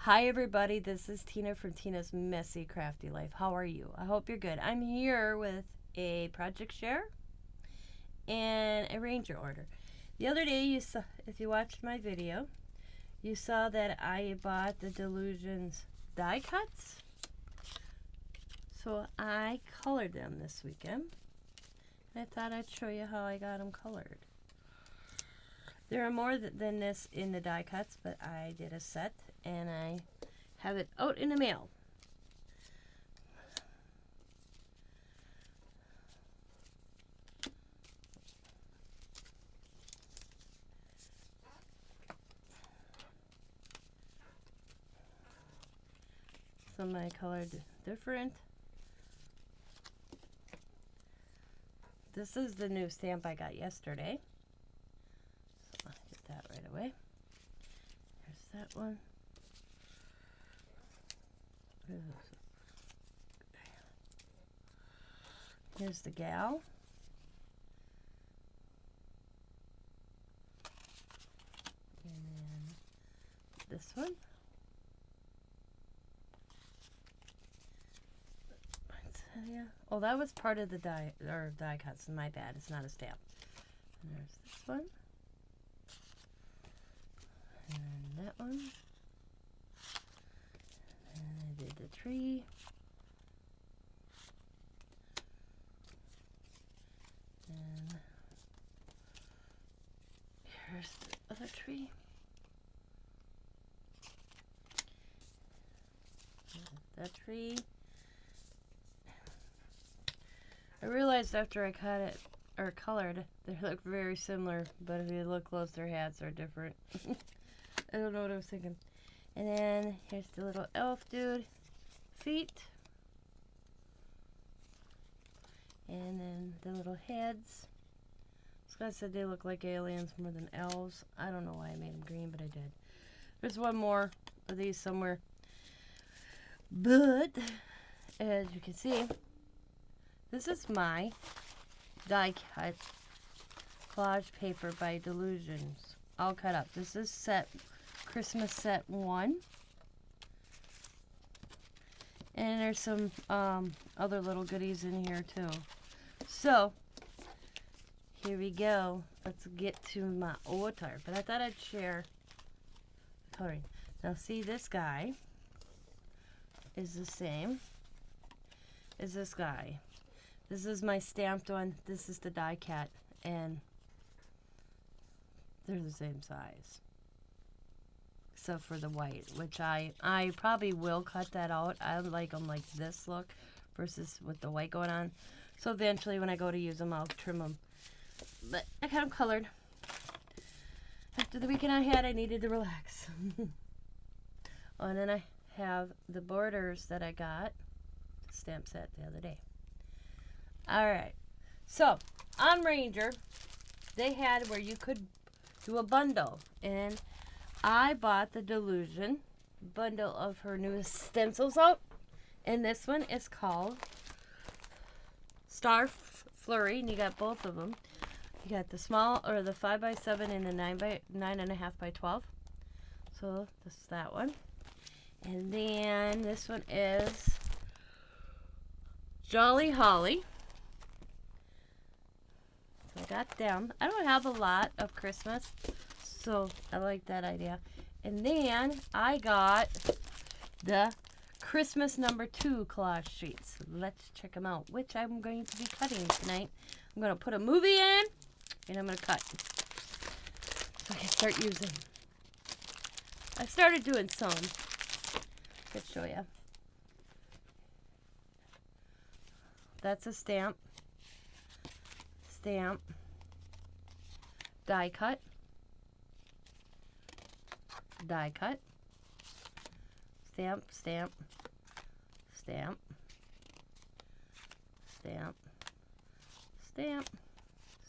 Hi everybody, this is Tina from Tina's Messy Crafty Life. How are you? I hope you're good. I'm here with a project share and a ranger order. The other day you saw, if you watched my video, you saw that I bought the Delusions die cuts. So I colored them this weekend. I thought I'd show you how I got them colored. There are more than this in the die cuts, but I did a set and I have it out in the mail. Some I colored different. This is the new stamp I got yesterday. So I'll get that right away. There's that one. Here's the gal. And then this one. Oh, that was part of the die cuts. My bad. It's not a stamp. And there's this one. And that one. And I did the tree. And here's the other tree. That tree. I realized after I cut it or colored, they look very similar, but if you look close, their hats are different. I don't know what I was thinking. And then here's the little elf dude, feet, and then the little heads. Scott said they look like aliens more than elves. I don't know why I made them green, but I did. There's one more of these somewhere, but as you can see, this is my die cut collage paper by Delusions, all cut up. This is Christmas set 1. And there's some other little goodies in here too. So, here we go. Let's get to my order. But I thought I'd share the coloring. Now see, this guy is the same as this guy. This is my stamped one. This is the die cut, and they're the same size, except for the white, which I probably will cut that out. I like them like this look versus with the white going on. So eventually, when I go to use them, I'll trim them. But I got them colored. After the weekend I had, I needed to relax. Oh, and then I have the borders that I got stamp set the other day. Alright, so on Ranger, they had where you could do a bundle, and I bought the Delusion bundle of her newest stencils out, and this one is called Star Flurry, and you got both of them. You got the small, or the 5x7 and the 9.5 by 12. So this is that one. And then this one is Jolly Holly. So I got them. I don't have a lot of Christmas, so I like that idea. And then I got the Christmas #2 collage sheets. Let's check them out, which I'm going to be cutting tonight. I'm going to put a movie in, and I'm going to cut, so I can start using. I started doing some. Let's show you. That's a stamp. Stamp, die cut, die cut, stamp, stamp, stamp, stamp, stamp,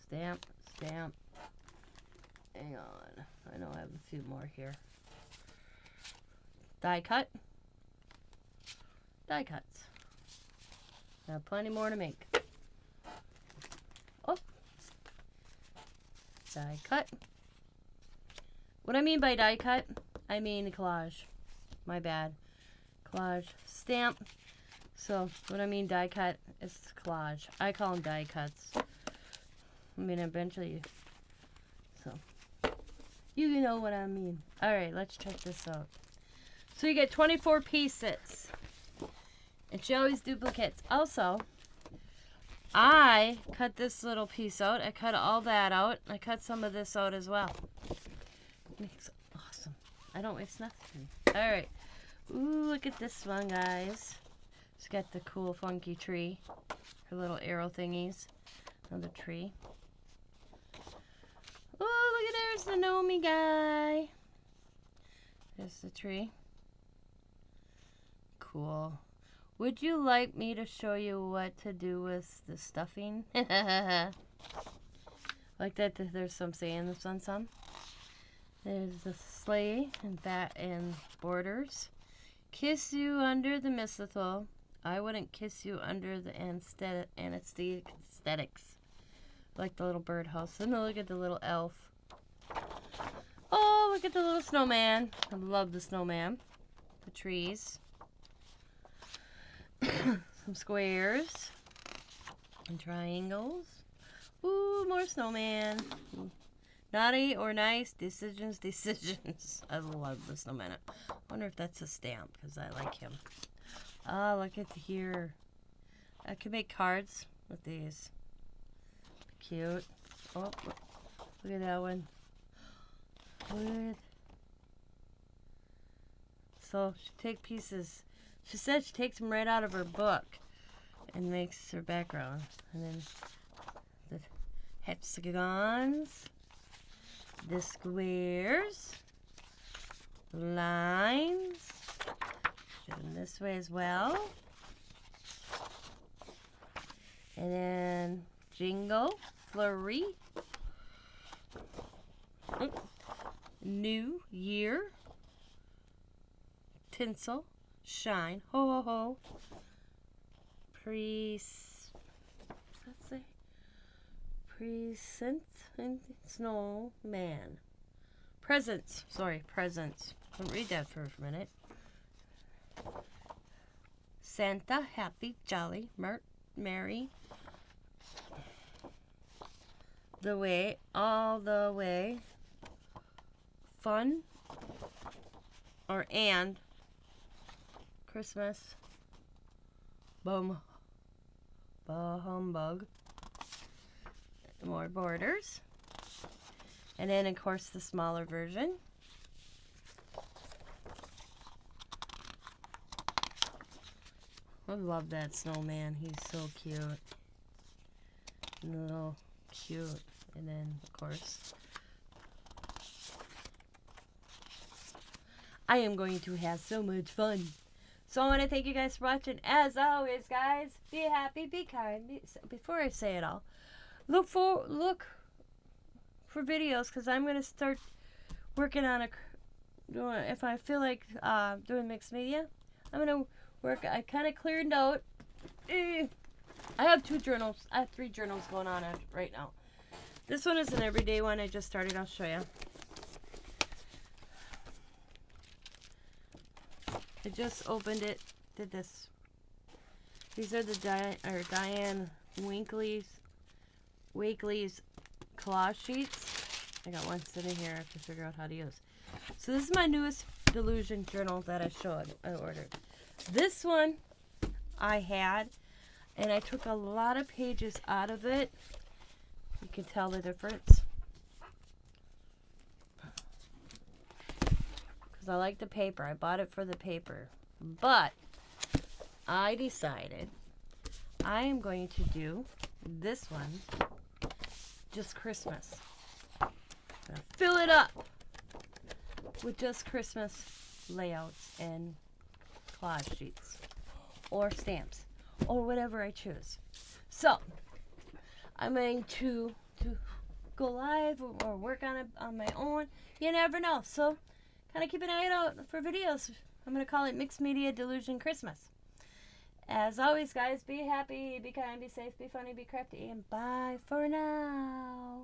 stamp, stamp. Hang on, I know I have a few more here. Die cut, die cuts. I have plenty more to make. Oh, die cut. What I mean by die cut, I mean collage. my bad. Collage stamp. So what I mean die cut is collage. I call them die cuts. I mean eventually. So you know what I mean. All right, let's check this out. So you get 24 pieces. And she always duplicates. Also, I cut this little piece out. I cut all that out. I cut some of this out as well. Makes awesome. I don't waste nothing. All right. Ooh, look at this one, guys. It's got the cool, funky tree. Her little arrow thingies. Another tree. Oh, look at there's the Nomi guy. There's the tree. Cool. Would you like me to show you what to do with the stuffing? Like that, there's some sayings on some. There's the sleigh and that and borders. Kiss you under the mistletoe. I wouldn't kiss you under the anesthetics. Like the little birdhouse. And look at the little elf. Oh, look at the little snowman. I love the snowman. The trees. Some squares. And triangles. Ooh, more snowman. Naughty or nice, decisions. I love the snowman. I wonder if that's a stamp, because I like him. Oh, look at here. I can make cards with these. Cute. Oh, look at that one. Good. So, she takes pieces. She said she takes them right out of her book and makes her background. And then the hexagons. The squares, lines, do them this way as well, and then jingle, flurry, new year, tinsel, shine, ho ho ho, present and snowman. Presents. Sorry, presents. I'll read that for a minute. Santa, happy, jolly, merry. The way, all the way. Fun. Or and. Christmas. Boom. Bah humbug. More borders. And then, of course, the smaller version. I love that snowman. He's so cute. And little cute. And then, of course, I am going to have so much fun. So I want to thank you guys for watching. As always, guys, be happy, be kind. Before I say it all, look for videos, because I'm going to start working on if I feel like doing mixed media, I'm going to work. I kind of cleared out. I have 2 journals. I have 3 journals going on right now. This one is an everyday one. I just started. I'll show you. I just opened it. Did this. These are the Diane Wakely's collage sheets. I got one sitting here. I have to figure out how to use. So this is my newest Delusion journal that I ordered. This one I had, and I took a lot of pages out of it. You can tell the difference. Because I like the paper. I bought it for the paper. But I decided I am going to do this one just Christmas. I'm going to fill it up with just Christmas layouts and collage sheets or stamps or whatever I choose. So I'm going to go live or work on it on my own. You never know. So kind of keep an eye out for videos. I'm going to call it Mixed Media Delusion Christmas. As always, guys, be happy, be kind, be safe, be funny, be crafty, and bye for now.